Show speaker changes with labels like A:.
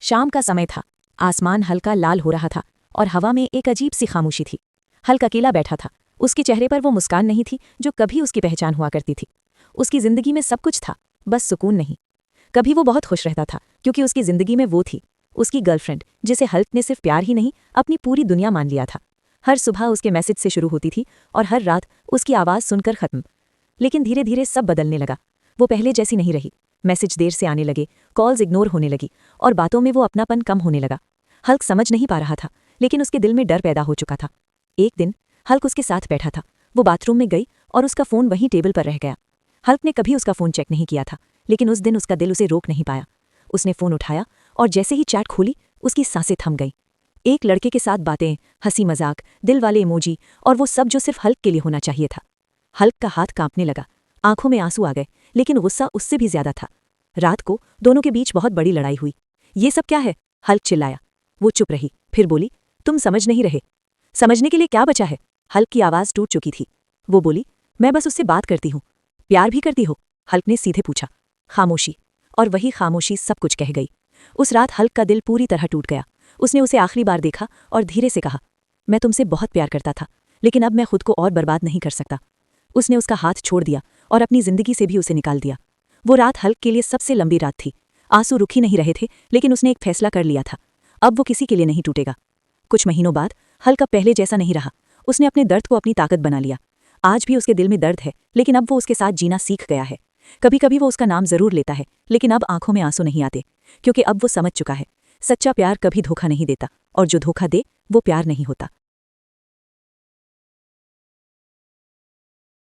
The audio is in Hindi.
A: शाम का समय था। आसमान हल्का लाल हो रहा था और हवा में एक अजीब सी खामोशी थी। हल्क अकेला बैठा था। उसके चेहरे पर वो मुस्कान नहीं थी जो कभी उसकी पहचान हुआ करती थी। उसकी जिंदगी में सब कुछ था, बस सुकून नहीं। कभी वो बहुत खुश रहता था क्योंकि उसकी जिंदगी में वो थी, उसकी गर्लफ्रेंड, जिसे हल्क ने सिर्फ प्यार ही नहीं अपनी पूरी दुनिया मान लिया था। हर सुबह उसके मैसेज से शुरू होती थी और हर रात उसकी आवाज़ सुनकर खत्म। लेकिन धीरे धीरे सब बदलने लगा। वो पहले जैसी नहीं रही। मैसेज देर से आने लगे, कॉल्स इग्नोर होने लगी और बातों में वो अपनापन कम होने लगा। हल्क समझ नहीं पा रहा था, लेकिन उसके दिल में डर पैदा हो चुका था। एक दिन हल्क उसके साथ बैठा था। वो बाथरूम में गई और उसका फ़ोन वहीं टेबल पर रह गया। हल्क ने कभी उसका फ़ोन चेक नहीं किया था, लेकिन उस दिन उसका दिल उसे रोक नहीं पाया। उसने फ़ोन उठाया और जैसे ही चैट खोली, उसकी सांसें थम गईं। एक लड़के के साथ बातें, हंसी मजाक, दिल वाले इमोजी, और वो सब जो सिर्फ हल्क के लिए होना चाहिए था। हल्क का हाथ कांपने लगा, आंखों में आंसू आ गए, लेकिन गुस्सा उससे भी ज्यादा था। रात को दोनों के बीच बहुत बड़ी लड़ाई हुई। ये सब क्या है? हल्क चिल्लाया। वो चुप रही, फिर बोली, तुम समझ नहीं रहे। समझने के लिए क्या बचा है? हल्क की आवाज़ टूट चुकी थी। वो बोली, मैं बस उससे बात करती हूँ। प्यार भी करती हो? हल्क ने सीधे पूछा। खामोशी, और वही खामोशी सब कुछ कह गई। उस रात हल्क का दिल पूरी तरह टूट गया। उसने उसे आखिरी बार देखा और धीरे से कहा, मैं तुमसे बहुत प्यार करता था, लेकिन अब मैं खुद को और बर्बाद नहीं कर सकता। उसने उसका हाथ छोड़ दिया और अपनी जिंदगी से भी उसे निकाल दिया। वो रात हल्क के लिए सबसे लंबी रात थी। आंसू रुक ही नहीं रहे थे, लेकिन उसने एक फैसला कर लिया था, अब वो किसी के लिए नहीं टूटेगा। कुछ महीनों बाद हल्क अब पहले जैसा नहीं रहा। उसने अपने दर्द को अपनी ताकत बना लिया। आज भी उसके दिल में दर्द है, लेकिन अब वो उसके साथ जीना सीख गया है। कभी कभी वो उसका नाम जरूर लेता है, लेकिन अब आंखों में आंसू नहीं आते, क्योंकि अब वो समझ चुका है, सच्चा प्यार कभी धोखा नहीं देता, और जो धोखा दे वो प्यार नहीं होता।